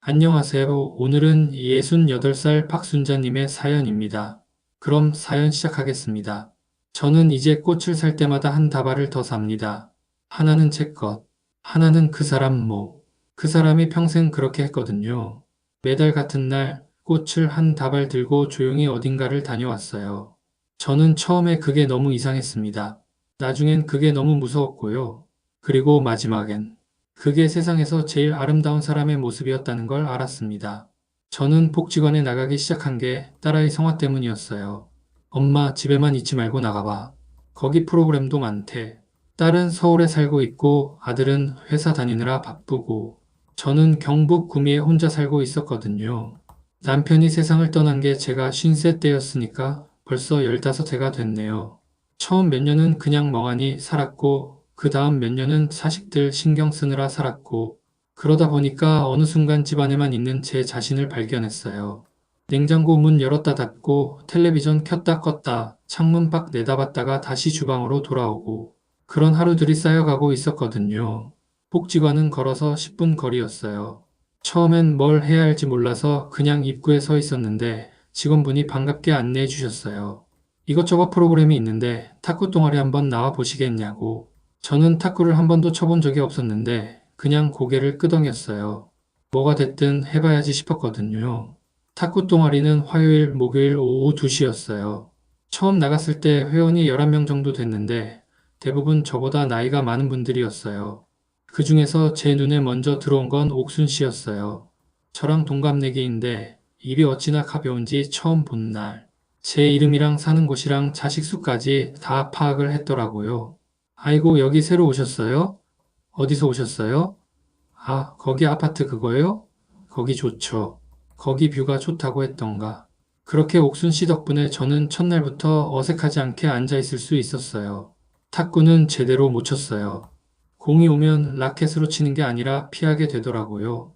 안녕하세요. 오늘은 68살 박순자님의 사연입니다. 그럼 사연 시작하겠습니다. 저는 이제 꽃을 살 때마다 한 다발을 더 삽니다. 하나는 제 것, 하나는 그 사람 목. 그 사람이 평생 그렇게 했거든요. 매달 같은 날 꽃을 한 다발 들고 조용히 어딘가를 다녀왔어요. 저는 처음에 그게 너무 이상했습니다. 나중엔 그게 너무 무서웠고요. 그리고 마지막엔 그게 세상에서 제일 아름다운 사람의 모습이었다는 걸 알았습니다. 저는 복직원에 나가기 시작한 게 딸아이 성화 때문이었어요. 엄마, 집에만 있지 말고 나가봐. 거기 프로그램도 많대. 딸은 서울에 살고 있고 아들은 회사 다니느라 바쁘고 저는 경북 구미에 혼자 살고 있었거든요. 남편이 세상을 떠난 게 제가 50세 때였으니까 벌써 15해가 됐네요. 처음 몇 년은 그냥 멍하니 살았고 그 다음 몇 년은 자식들 신경 쓰느라 살았고 그러다 보니까 어느 순간 집안에만 있는 제 자신을 발견했어요. 냉장고 문 열었다 닫고 텔레비전 켰다 껐다 창문 밖 내다봤다가 다시 주방으로 돌아오고 그런 하루들이 쌓여가고 있었거든요. 복지관은 걸어서 10분 거리였어요. 처음엔 뭘 해야 할지 몰라서 그냥 입구에 서 있었는데 직원분이 반갑게 안내해 주셨어요. 이것저것 프로그램이 있는데 탁구 동아리 한번 나와 보시겠냐고. 저는 탁구를 한 번도 쳐본 적이 없었는데 그냥 고개를 끄덕였어요. 뭐가 됐든 해봐야지 싶었거든요. 탁구 동아리는 화요일, 목요일 오후 2시였어요. 처음 나갔을 때 회원이 11명 정도 됐는데 대부분 저보다 나이가 많은 분들이었어요. 그 중에서 제 눈에 먼저 들어온 건 옥순 씨였어요. 저랑 동갑내기인데 입이 어찌나 가벼운지 처음 본 날. 제 이름이랑 사는 곳이랑 자식 수까지 다 파악을 했더라고요. 아이고, 여기 새로 오셨어요? 어디서 오셨어요? 아, 거기 아파트 그거요? 거기 좋죠. 거기 뷰가 좋다고 했던가. 그렇게 옥순 씨 덕분에 저는 첫날부터 어색하지 않게 앉아 있을 수 있었어요. 탁구는 제대로 못 쳤어요. 공이 오면 라켓으로 치는 게 아니라 피하게 되더라고요.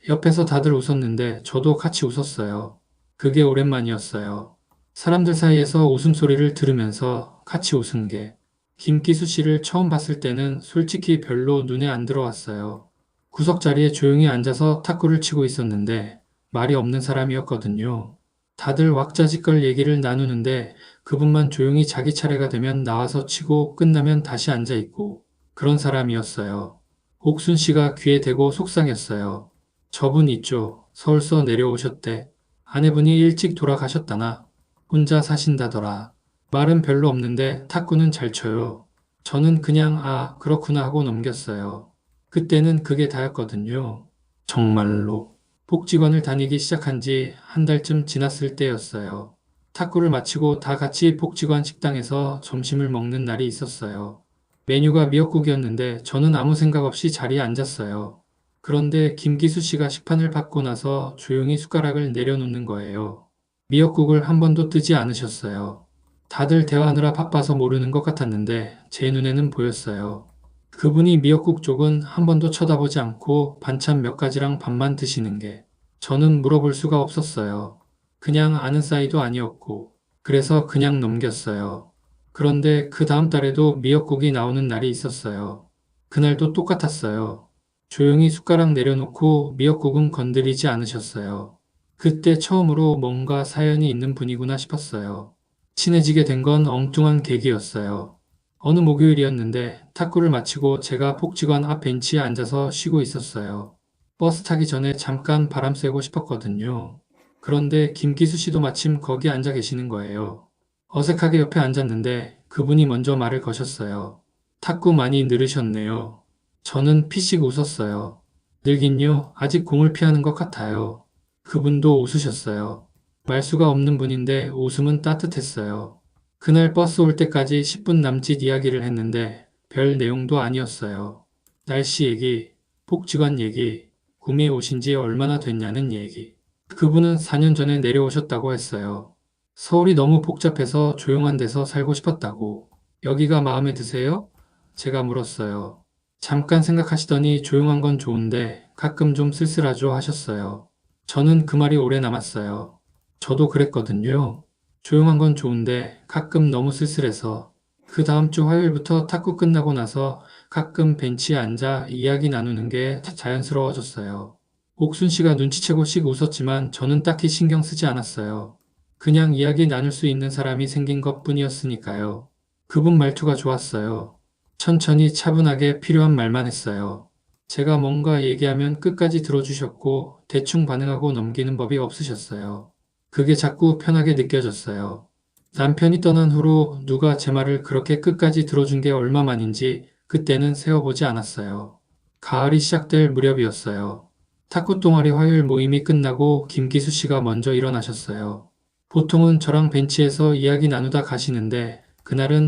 옆에서 다들 웃었는데 저도 같이 웃었어요. 그게 오랜만이었어요. 사람들 사이에서 웃음소리를 들으면서 같이 웃은 게. 김기수 씨를 처음 봤을 때는 솔직히 별로 눈에 안 들어왔어요. 구석자리에 조용히 앉아서 탁구를 치고 있었는데 말이 없는 사람이었거든요. 다들 왁자지껄 얘기를 나누는데 그분만 조용히 자기 차례가 되면 나와서 치고 끝나면 다시 앉아있고 그런 사람이었어요. 옥순 씨가 귀에 대고 속상했어요. 저분 있죠. 서울서 내려오셨대. 아내분이 일찍 돌아가셨다나. 혼자 사신다더라. 말은 별로 없는데 탁구는 잘 쳐요. 저는 그냥 아, 그렇구나 하고 넘겼어요. 그때는 그게 다였거든요. 정말로. 복직원을 다니기 시작한 지 한 달쯤 지났을 때였어요. 탁구를 마치고 다 같이 복직원 식당에서 점심을 먹는 날이 있었어요. 메뉴가 미역국이었는데 저는 아무 생각 없이 자리에 앉았어요. 그런데 김기수 씨가 식판을 받고 나서 조용히 숟가락을 내려놓는 거예요. 미역국을 한 번도 뜨지 않으셨어요. 다들 대화하느라 바빠서 모르는 것 같았는데 제 눈에는 보였어요. 그분이 미역국 쪽은 한 번도 쳐다보지 않고 반찬 몇 가지랑 밥만 드시는 게 저는 물어볼 수가 없었어요. 그냥 아는 사이도 아니었고 그래서 그냥 넘겼어요. 그런데 그 다음 달에도 미역국이 나오는 날이 있었어요. 그날도 똑같았어요. 조용히 숟가락 내려놓고 미역국은 건드리지 않으셨어요. 그때 처음으로 뭔가 사연이 있는 분이구나 싶었어요. 친해지게 된 건 엉뚱한 계기였어요. 어느 목요일이었는데 탁구를 마치고 제가 복지관 앞 벤치에 앉아서 쉬고 있었어요. 버스 타기 전에 잠깐 바람 쐬고 싶었거든요. 그런데 김기수 씨도 마침 거기 앉아 계시는 거예요. 어색하게 옆에 앉았는데 그분이 먼저 말을 거셨어요. 탁구 많이 늘으셨네요. 저는 피식 웃었어요. 늘긴요, 아직 공을 피하는 것 같아요. 그분도 웃으셨어요. 말수가 없는 분인데 웃음은 따뜻했어요. 그날 버스 올 때까지 10분 남짓 이야기를 했는데 별 내용도 아니었어요. 날씨 얘기, 복지관 얘기, 구미에 오신 지 얼마나 됐냐는 얘기. 그분은 4년 전에 내려오셨다고 했어요. 서울이 너무 복잡해서 조용한 데서 살고 싶었다고. 여기가 마음에 드세요? 제가 물었어요. 잠깐 생각하시더니 조용한 건 좋은데 가끔 좀 쓸쓸하죠 하셨어요. 저는 그 말이 오래 남았어요. 저도 그랬거든요. 조용한 건 좋은데 가끔 너무 쓸쓸해서 그 다음 주 화요일부터 탁구 끝나고 나서 가끔 벤치에 앉아 이야기 나누는 게 자연스러워졌어요. 옥순 씨가 눈치채고 씩 웃었지만 저는 딱히 신경 쓰지 않았어요. 그냥 이야기 나눌 수 있는 사람이 생긴 것 뿐이었으니까요. 그분 말투가 좋았어요. 천천히 차분하게 필요한 말만 했어요. 제가 뭔가 얘기하면 끝까지 들어주셨고 대충 반응하고 넘기는 법이 없으셨어요. 그게 자꾸 편하게 느껴졌어요. 남편이 떠난 후로 누가 제 말을 그렇게 끝까지 들어준 게 얼마만인지 그때는 세어보지 않았어요. 가을이 시작될 무렵이었어요. 탁구 동아리 화요일 모임이 끝나고 김기수 씨가 먼저 일어나셨어요. 보통은 저랑 벤치에서 이야기 나누다 가시는데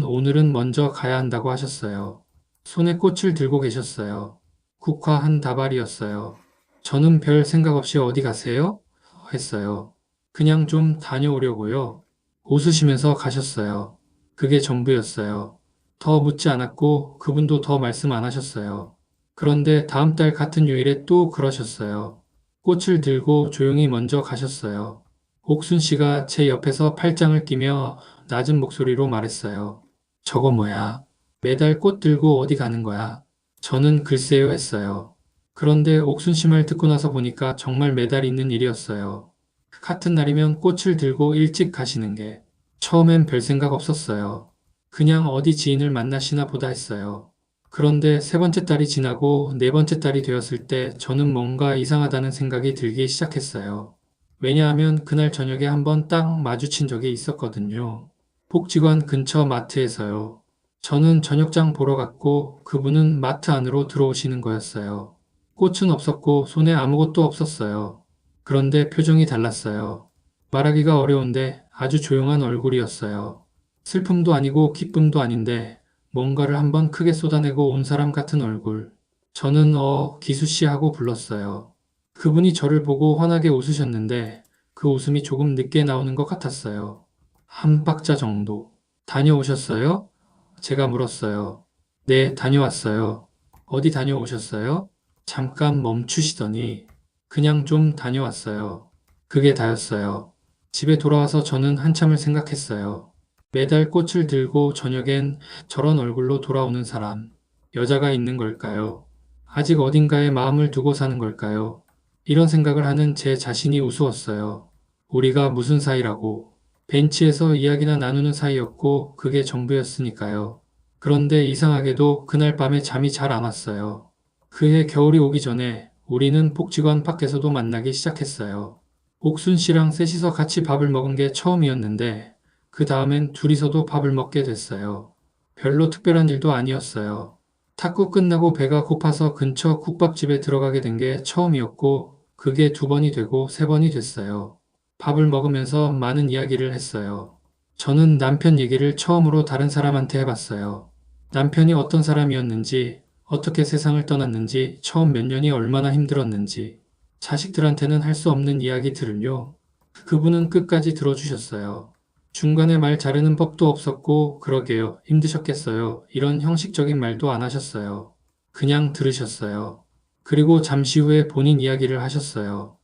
오늘은 먼저 가야 한다고 하셨어요. 손에 꽃을 들고 계셨어요. 국화 한 다발이었어요. 저는 별 생각 없이 어디 가세요? 했어요. 그냥 좀 다녀오려고요. 웃으시면서 가셨어요. 그게 전부였어요. 더 묻지 않았고 그분도 더 말씀 안 하셨어요. 그런데 다음 달 같은 요일에 또 그러셨어요. 꽃을 들고 조용히 먼저 가셨어요. 옥순 씨가 제 옆에서 팔짱을 끼며 낮은 목소리로 말했어요. 저거 뭐야? 매달 꽃 들고 어디 가는 거야? 저는 글쎄요 했어요. 그런데 옥순 씨 말 듣고 나서 보니까 정말 매달 있는 일이었어요. 같은 날이면 꽃을 들고 일찍 가시는 게 처음엔 별 생각 없었어요. 그냥 어디 지인을 만나시나 보다 했어요. 그런데 세 번째 달이 지나고 네 번째 달이 되었을 때 저는 뭔가 이상하다는 생각이 들기 시작했어요. 왜냐하면 그날 저녁에 한번 딱 마주친 적이 있었거든요. 복지관 근처 마트에서요. 저는 저녁장 보러 갔고 그분은 마트 안으로 들어오시는 거였어요. 꽃은 없었고 손에 아무것도 없었어요. 그런데 표정이 달랐어요. 말하기가 어려운데 아주 조용한 얼굴이었어요. 슬픔도 아니고 기쁨도 아닌데 뭔가를 한번 크게 쏟아내고 온 사람 같은 얼굴. 저는 기수씨 하고 불렀어요. 그분이 저를 보고 환하게 웃으셨는데 그 웃음이 조금 늦게 나오는 것 같았어요. 한 박자 정도. 다녀오셨어요? 제가 물었어요. 네, 다녀왔어요. 어디 다녀오셨어요? 잠깐 멈추시더니 그냥 좀 다녀왔어요. 그게 다였어요. 집에 돌아와서 저는 한참을 생각했어요. 매달 꽃을 들고 저녁엔 저런 얼굴로 돌아오는 사람. 여자가 있는 걸까요? 아직 어딘가에 마음을 두고 사는 걸까요? 이런 생각을 하는 제 자신이 우스웠어요. 우리가 무슨 사이라고. 벤치에서 이야기나 나누는 사이였고 그게 전부였으니까요. 그런데 이상하게도 그날 밤에 잠이 잘 안 왔어요. 그해 겨울이 오기 전에 우리는 복지관 밖에서도 만나기 시작했어요. 옥순 씨랑 셋이서 같이 밥을 먹은 게 처음이었는데 그 다음엔 둘이서도 밥을 먹게 됐어요. 별로 특별한 일도 아니었어요. 탁구 끝나고 배가 고파서 근처 국밥집에 들어가게 된 게 처음이었고 그게 두 번이 되고 세 번이 됐어요. 밥을 먹으면서 많은 이야기를 했어요. 저는 남편 얘기를 처음으로 다른 사람한테 해봤어요. 남편이 어떤 사람이었는지, 어떻게 세상을 떠났는지, 처음 몇 년이 얼마나 힘들었는지, 자식들한테는 할 수 없는 이야기들을요. 그분은 끝까지 들어주셨어요. 중간에 말 자르는 법도 없었고, 그러게요. 힘드셨겠어요. 이런 형식적인 말도 안 하셨어요. 그냥 들으셨어요. 그리고 잠시 후에 본인 이야기를 하셨어요.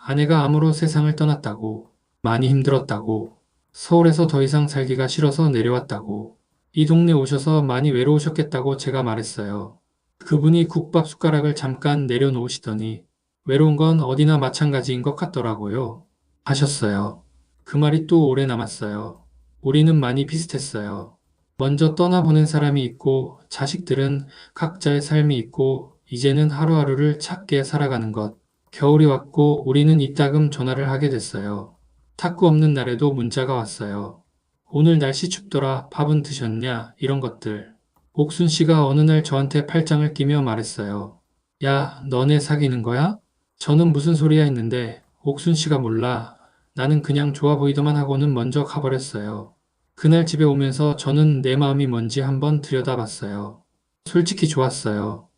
아내가 암으로 세상을 떠났다고, 많이 힘들었다고, 서울에서 더 이상 살기가 싫어서 내려왔다고, 이 동네 오셔서 많이 외로우셨겠다고 제가 말했어요. 그분이 국밥 숟가락을 잠깐 내려놓으시더니, 외로운 건 어디나 마찬가지인 것 같더라고요. 하셨어요. 그 말이 또 오래 남았어요. 우리는 많이 비슷했어요. 먼저 떠나보낸 사람이 있고, 자식들은 각자의 삶이 있고, 이제는 하루하루를 찾게 살아가는 것. 겨울이 왔고 우리는 이따금 전화를 하게 됐어요. 탁구 없는 날에도 문자가 왔어요. 오늘 날씨 춥더라. 밥은 드셨냐? 이런 것들. 옥순 씨가 어느 날 저한테 팔짱을 끼며 말했어요. 야, 너네 사귀는 거야? 저는 무슨 소리야 했는데 옥순 씨가 몰라. 나는 그냥 좋아 보이더만 하고는 먼저 가버렸어요. 그날 집에 오면서 저는 내 마음이 뭔지 한번 들여다봤어요. 솔직히 좋았어요.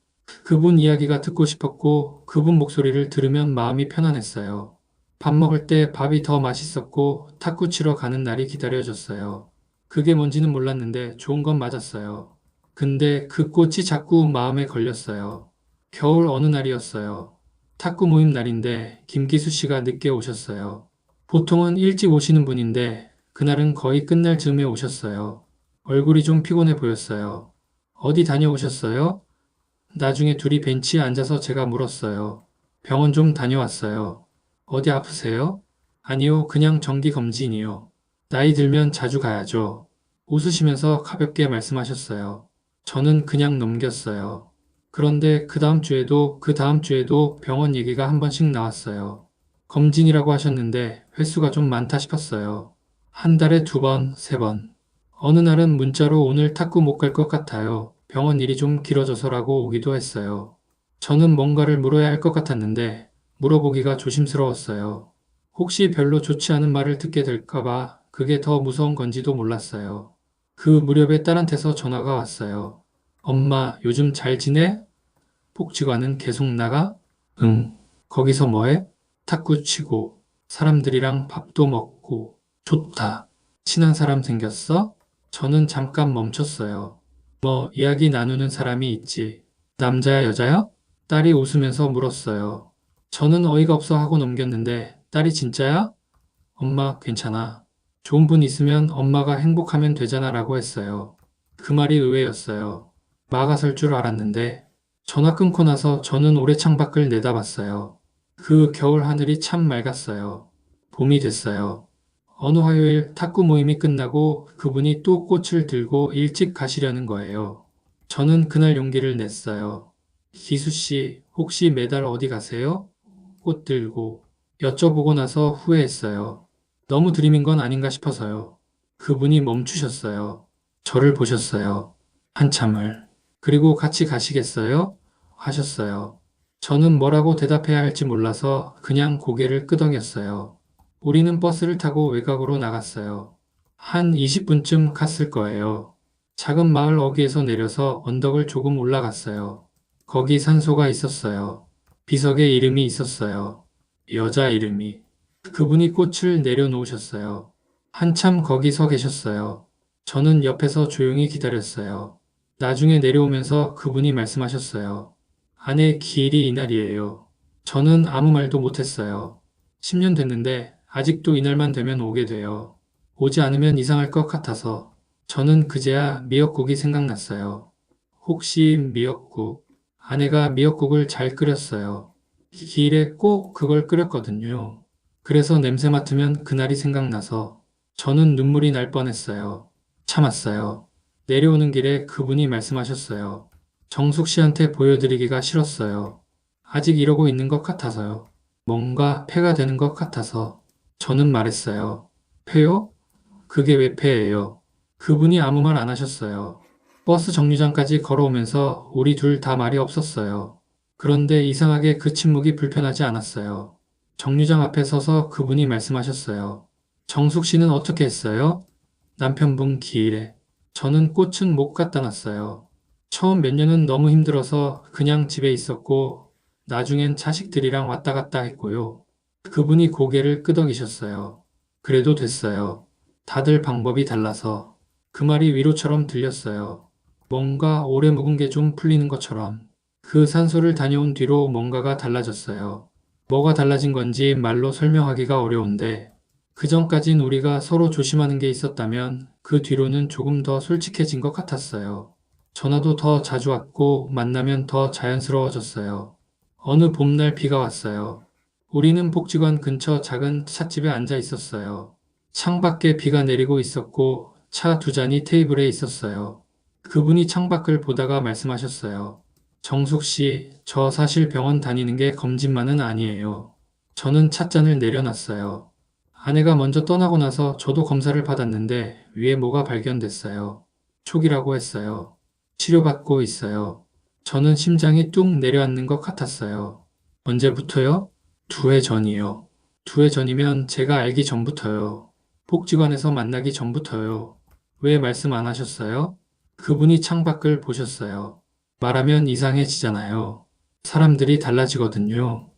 그분 이야기가 듣고 싶었고 그분 목소리를 들으면 마음이 편안했어요. 밥 먹을 때 밥이 더 맛있었고 탁구 치러 가는 날이 기다려졌어요. 그게 뭔지는 몰랐는데 좋은 건 맞았어요. 근데 그 꽃이 자꾸 마음에 걸렸어요. 겨울 어느 날이었어요. 탁구 모임 날인데 김기수 씨가 늦게 오셨어요. 보통은 일찍 오시는 분인데 그날은 거의 끝날 즈음에 오셨어요. 얼굴이 좀 피곤해 보였어요. 어디 다녀오셨어요? 나중에 둘이 벤치에 앉아서 제가 물었어요. 병원 좀 다녀왔어요. 어디 아프세요? 아니요, 그냥 정기검진이요. 나이 들면 자주 가야죠. 웃으시면서 가볍게 말씀하셨어요. 저는 그냥 넘겼어요. 그런데 그 다음 주에도 그 다음 주에도 병원 얘기가 한 번씩 나왔어요. 검진이라고 하셨는데 횟수가 좀 많다 싶었어요. 한 달에 2번, 3번. 어느 날은 문자로 오늘 탁구 못 갈 것 같아요. 병원 일이 좀 길어져서라고 오기도 했어요. 저는 뭔가를 물어야 할 것 같았는데 물어보기가 조심스러웠어요. 혹시 별로 좋지 않은 말을 듣게 될까봐 그게 더 무서운 건지도 몰랐어요. 그 무렵에 딸한테서 전화가 왔어요. 엄마, 요즘 잘 지내? 복지관은 계속 나가? 응. 거기서 뭐해? 탁구 치고, 사람들이랑 밥도 먹고, 좋다. 친한 사람 생겼어? 저는 잠깐 멈췄어요. 뭐, 이야기 나누는 사람이 있지. 남자야, 여자야? 딸이 웃으면서 물었어요. 저는 어이가 없어 하고 넘겼는데, 딸이 진짜야? 엄마, 괜찮아. 좋은 분 있으면 엄마가 행복하면 되잖아 라고 했어요. 그 말이 의외였어요. 막아설 줄 알았는데, 전화 끊고 나서 저는 오래 창밖을 내다봤어요. 그 겨울 하늘이 참 맑았어요. 봄이 됐어요. 어느 화요일 탁구 모임이 끝나고 그분이 또 꽃을 들고 일찍 가시려는 거예요. 저는 그날 용기를 냈어요. 기수 씨, 혹시 매달 어디 가세요? 꽃 들고 여쭤보고 나서 후회했어요. 너무 들이민 건 아닌가 싶어서요. 그분이 멈추셨어요. 저를 보셨어요. 한참을. 그리고 같이 가시겠어요? 하셨어요. 저는 뭐라고 대답해야 할지 몰라서 그냥 고개를 끄덕였어요. 우리는 버스를 타고 외곽으로 나갔어요. 한 20분쯤 갔을 거예요. 작은 마을 어귀에서 내려서 언덕을 조금 올라갔어요. 거기 산소가 있었어요. 비석에 이름이 있었어요. 여자 이름이. 그분이 꽃을 내려놓으셨어요. 한참 거기 서 계셨어요. 저는 옆에서 조용히 기다렸어요. 나중에 내려오면서 그분이 말씀하셨어요. 아내 기일이 이날이에요. 저는 아무 말도 못했어요. 10년 됐는데 아직도 이날만 되면 오게 돼요. 오지 않으면 이상할 것 같아서 저는 그제야 미역국이 생각났어요. 혹시 미역국. 아내가 미역국을 잘 끓였어요. 기일에 꼭 그걸 끓였거든요. 그래서 냄새 맡으면 그날이 생각나서 저는 눈물이 날 뻔했어요. 참았어요. 내려오는 길에 그분이 말씀하셨어요. 정숙 씨한테 보여드리기가 싫었어요. 아직 이러고 있는 것 같아서요. 뭔가 폐가 되는 것 같아서 저는 말했어요. 폐요? 그게 왜 폐예요? 그분이 아무 말 안 하셨어요. 버스 정류장까지 걸어오면서 우리 둘 다 말이 없었어요. 그런데 이상하게 그 침묵이 불편하지 않았어요. 정류장 앞에 서서 그분이 말씀하셨어요. 정숙 씨는 어떻게 했어요? 남편분 기일에. 저는 꽃은 못 갖다 놨어요. 처음 몇 년은 너무 힘들어서 그냥 집에 있었고, 나중엔 자식들이랑 왔다 갔다 했고요. 그분이 고개를 끄덕이셨어요. 그래도 됐어요. 다들 방법이 달라서. 그 말이 위로처럼 들렸어요. 뭔가 오래 묵은 게 좀 풀리는 것처럼. 그 산소를 다녀온 뒤로 뭔가가 달라졌어요. 뭐가 달라진 건지 말로 설명하기가 어려운데, 그전까진 우리가 서로 조심하는 게 있었다면 그 뒤로는 조금 더 솔직해진 것 같았어요. 전화도 더 자주 왔고 만나면 더 자연스러워졌어요. 어느 봄날 비가 왔어요. 우리는 복지관 근처 작은 찻집에 앉아 있었어요. 창밖에 비가 내리고 있었고 차 2잔이 테이블에 있었어요. 그분이 창밖을 보다가 말씀하셨어요. 정숙 씨, 저 사실 병원 다니는 게 검진만은 아니에요. 저는 찻잔을 내려놨어요. 아내가 먼저 떠나고 나서 저도 검사를 받았는데 위에 뭐가 발견됐어요. 촉이라고 했어요. 치료받고 있어요. 저는 심장이 뚝 내려앉는 것 같았어요. 언제부터요? 2해 전이요. 2해 전이면 제가 알기 전부터요. 복지관에서 만나기 전부터요. 왜 말씀 안 하셨어요? 그분이 창밖을 보셨어요. 말하면 이상해지잖아요. 사람들이 달라지거든요.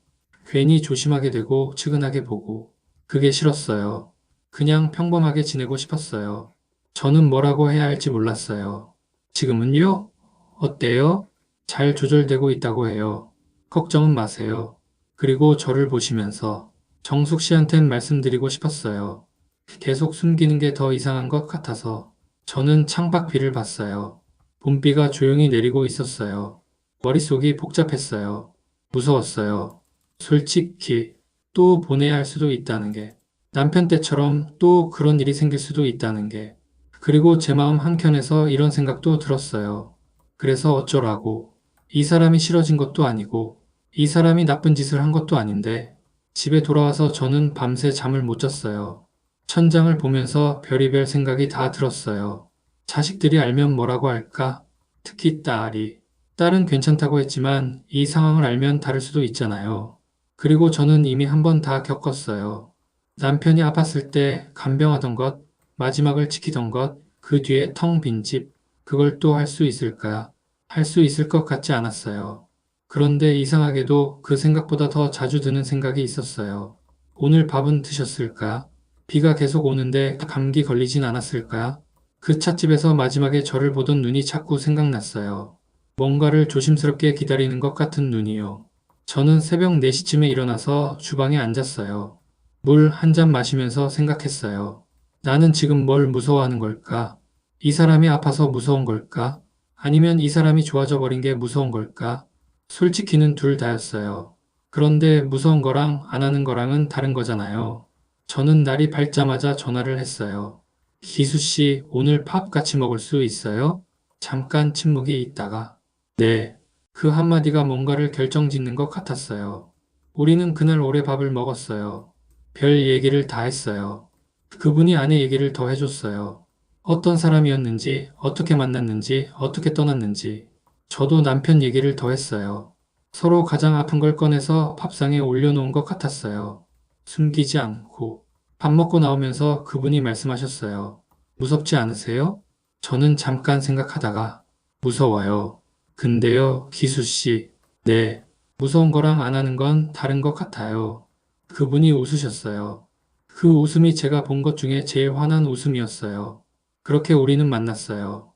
괜히 조심하게 되고 측은하게 보고. 그게 싫었어요. 그냥 평범하게 지내고 싶었어요. 저는 뭐라고 해야 할지 몰랐어요. 지금은요? 어때요? 잘 조절되고 있다고 해요. 걱정은 마세요. 그리고 저를 보시면서 정숙 씨한텐 말씀드리고 싶었어요. 계속 숨기는 게 더 이상한 것 같아서 저는 창밖 비를 봤어요. 봄비가 조용히 내리고 있었어요. 머릿속이 복잡했어요. 무서웠어요. 솔직히 또 보내야 할 수도 있다는 게, 남편 때처럼 또 그런 일이 생길 수도 있다는 게, 그리고 제 마음 한켠에서 이런 생각도 들었어요. 그래서 어쩌라고. 이 사람이 싫어진 것도 아니고, 이 사람이 나쁜 짓을 한 것도 아닌데, 집에 돌아와서 저는 밤새 잠을 못 잤어요. 천장을 보면서 별의별 생각이 다 들었어요. 자식들이 알면 뭐라고 할까? 특히 딸이. 딸은 괜찮다고 했지만 이 상황을 알면 다를 수도 있잖아요. 그리고 저는 이미 한 번 다 겪었어요. 남편이 아팠을 때 간병하던 것, 마지막을 지키던 것, 그 뒤에 텅 빈 집, 그걸 또 할 수 있을까? 할 수 있을 것 같지 않았어요. 그런데 이상하게도 그 생각보다 더 자주 드는 생각이 있었어요. 오늘 밥은 드셨을까? 비가 계속 오는데 감기 걸리진 않았을까? 그 찻집에서 마지막에 저를 보던 눈이 자꾸 생각났어요. 뭔가를 조심스럽게 기다리는 것 같은 눈이요. 저는 새벽 4시쯤에 일어나서 주방에 앉았어요. 물 한 잔 마시면서 생각했어요. 나는 지금 뭘 무서워하는 걸까? 이 사람이 아파서 무서운 걸까? 아니면 이 사람이 좋아져 버린 게 무서운 걸까? 솔직히는 둘 다였어요. 그런데 무서운 거랑 안 하는 거랑은 다른 거잖아요. 저는 날이 밝자마자 전화를 했어요. 기수 씨, 오늘 밥 같이 먹을 수 있어요? 잠깐 침묵이 있다가, 네. 그 한마디가 뭔가를 결정짓는 것 같았어요. 우리는 그날 오래 밥을 먹었어요. 별 얘기를 다 했어요. 그분이 아내 얘기를 더 해줬어요. 어떤 사람이었는지, 어떻게 만났는지, 어떻게 떠났는지. 저도 남편 얘기를 더 했어요. 서로 가장 아픈 걸 꺼내서 밥상에 올려놓은 것 같았어요. 숨기지 않고. 밥 먹고 나오면서 그분이 말씀하셨어요. 무섭지 않으세요? 저는 잠깐 생각하다가 무서워요. 근데요, 기수 씨. 네. 무서운 거랑 안 하는 건 다른 것 같아요. 그분이 웃으셨어요. 그 웃음이 제가 본 것 중에 제일 환한 웃음이었어요. 그렇게 우리는 만났어요.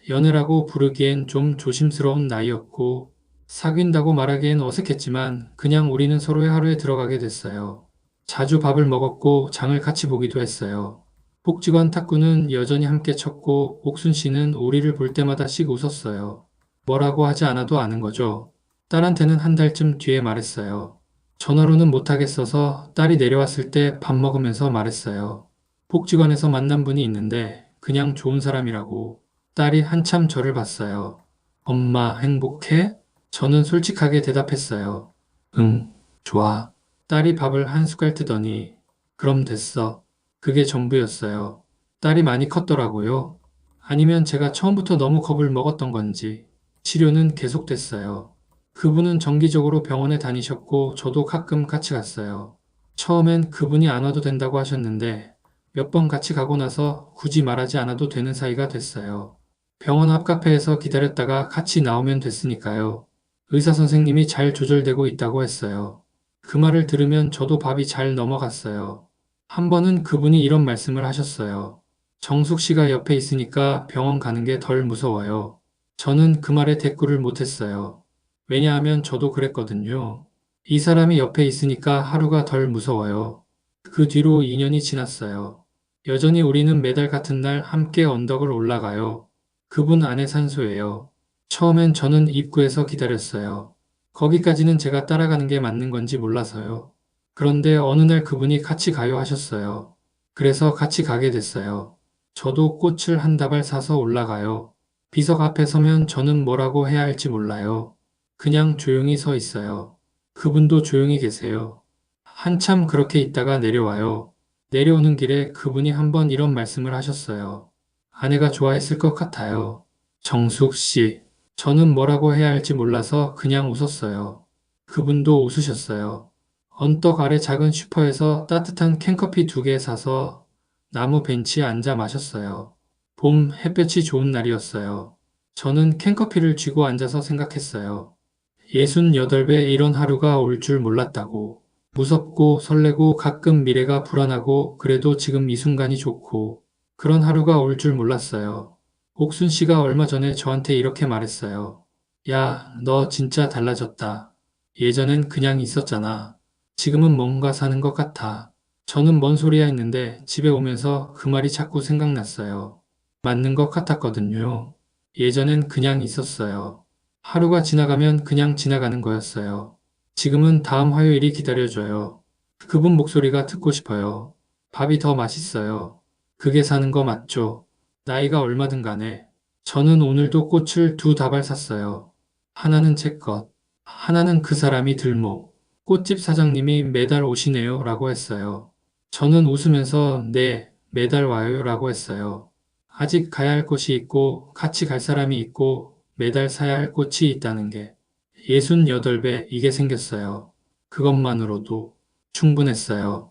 연애라고 부르기엔 좀 조심스러운 나이였고, 사귄다고 말하기엔 어색했지만 그냥 우리는 서로의 하루에 들어가게 됐어요. 자주 밥을 먹었고 장을 같이 보기도 했어요. 복지관 탁구는 여전히 함께 쳤고 옥순 씨는 우리를 볼 때마다씩 웃었어요. 뭐라고 하지 않아도 아는 거죠. 딸한테는 한 달쯤 뒤에 말했어요. 전화로는 못하겠어서 딸이 내려왔을 때 밥 먹으면서 말했어요. 복지관에서 만난 분이 있는데 그냥 좋은 사람이라고. 딸이 한참 저를 봤어요. 엄마 행복해? 저는 솔직하게 대답했어요. 응, 좋아. 딸이 밥을 한 숟갈 뜨더니 그럼 됐어. 그게 전부였어요. 딸이 많이 컸더라고요. 아니면 제가 처음부터 너무 겁을 먹었던 건지. 치료는 계속됐어요. 그분은 정기적으로 병원에 다니셨고 저도 가끔 같이 갔어요. 처음엔 그분이 안 와도 된다고 하셨는데 몇 번 같이 가고 나서 굳이 말하지 않아도 되는 사이가 됐어요. 병원 앞 카페에서 기다렸다가 같이 나오면 됐으니까요. 의사 선생님이 잘 조절되고 있다고 했어요. 그 말을 들으면 저도 밥이 잘 넘어갔어요. 한 번은 그분이 이런 말씀을 하셨어요. 정숙 씨가 옆에 있으니까 병원 가는 게 덜 무서워요. 저는 그 말에 대꾸를 못했어요. 왜냐하면 저도 그랬거든요. 이 사람이 옆에 있으니까 하루가 덜 무서워요. 그 뒤로 2년이 지났어요. 여전히 우리는 매달 같은 날 함께 언덕을 올라가요. 그분 안에 산소예요. 처음엔 저는 입구에서 기다렸어요. 거기까지는 제가 따라가는 게 맞는 건지 몰라서요. 그런데 어느 날 그분이 같이 가요 하셨어요. 그래서 같이 가게 됐어요. 저도 꽃을 한 다발 사서 올라가요. 비석 앞에 서면 저는 뭐라고 해야 할지 몰라요. 그냥 조용히 서 있어요. 그분도 조용히 계세요. 한참 그렇게 있다가 내려와요. 내려오는 길에 그분이 한번 이런 말씀을 하셨어요. 아내가 좋아했을 것 같아요. 정숙 씨. 저는 뭐라고 해야 할지 몰라서 그냥 웃었어요. 그분도 웃으셨어요. 언덕 아래 작은 슈퍼에서 따뜻한 캔커피 2개 사서 나무 벤치에 앉아 마셨어요. 봄 햇볕이 좋은 날이었어요. 저는 캔커피를 쥐고 앉아서 생각했어요. 68배 이런 하루가 올 줄 몰랐다고. 무섭고 설레고 가끔 미래가 불안하고 그래도 지금 이 순간이 좋고 그런 하루가 올 줄 몰랐어요. 옥순 씨가 얼마 전에 저한테 이렇게 말했어요. 야, 너 진짜 달라졌다. 예전엔 그냥 있었잖아. 지금은 뭔가 사는 것 같아. 저는 뭔 소리야 했는데 집에 오면서 그 말이 자꾸 생각났어요. 맞는 것 같았거든요. 예전엔 그냥 있었어요. 하루가 지나가면 그냥 지나가는 거였어요. 지금은 다음 화요일이 기다려줘요. 그분 목소리가 듣고 싶어요. 밥이 더 맛있어요. 그게 사는 거 맞죠? 나이가 얼마든 간에. 저는 오늘도 꽃을 두 다발 샀어요. 하나는 제 것, 하나는 그 사람이 들목. 꽃집 사장님이 매달 오시네요 라고 했어요. 저는 웃으면서 네, 매달 와요 라고 했어요. 아직 가야 할 곳이 있고 같이 갈 사람이 있고 매달 사야 할 꽃이 있다는 게 68배 이게 생겼어요. 그것만으로도 충분했어요.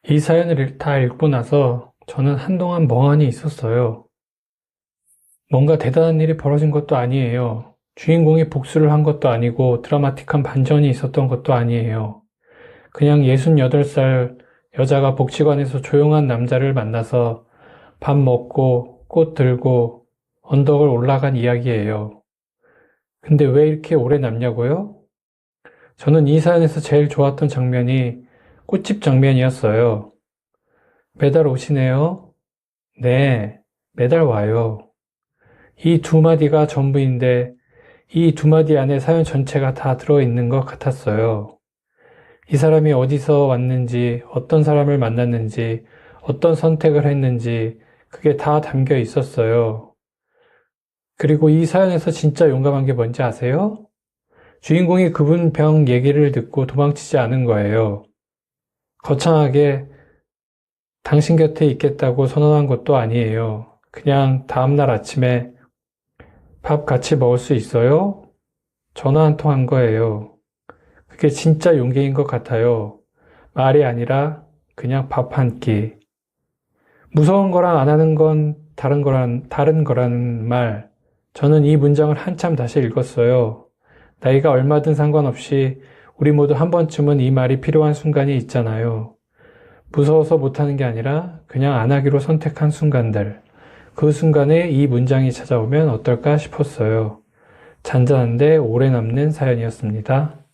이 사연을 다 읽고 나서 저는 한동안 멍하니 있었어요. 뭔가 대단한 일이 벌어진 것도 아니에요. 주인공이 복수를 한 것도 아니고 드라마틱한 반전이 있었던 것도 아니에요. 그냥 68살 여자가 복지관에서 조용한 남자를 만나서 밥 먹고 꽃 들고 언덕을 올라간 이야기예요. 근데 왜 이렇게 오래 남냐고요? 저는 이 사연에서 제일 좋았던 장면이 꽃집 장면이었어요. 매달 오시네요? 네, 매달 와요. 이 두 마디가 전부인데 이 두 마디 안에 사연 전체가 다 들어있는 것 같았어요. 이 사람이 어디서 왔는지, 어떤 사람을 만났는지, 어떤 선택을 했는지, 그게 다 담겨 있었어요. 그리고 이 사연에서 진짜 용감한 게 뭔지 아세요? 주인공이 그분 병 얘기를 듣고 도망치지 않은 거예요. 거창하게 당신 곁에 있겠다고 선언한 것도 아니에요. 그냥 다음날 아침에 밥 같이 먹을 수 있어요? 전화 한 통 한 거예요. 그게 진짜 용기인 것 같아요. 말이 아니라 그냥 밥 한 끼. 무서운 거랑 안 하는 건 다른 거라는 말. 저는 이 문장을 한참 다시 읽었어요. 나이가 얼마든 상관없이 우리 모두 한 번쯤은 이 말이 필요한 순간이 있잖아요. 무서워서 못하는 게 아니라 그냥 안 하기로 선택한 순간들. 그 순간에 이 문장이 찾아오면 어떨까 싶었어요. 잔잔한데 오래 남는 사연이었습니다.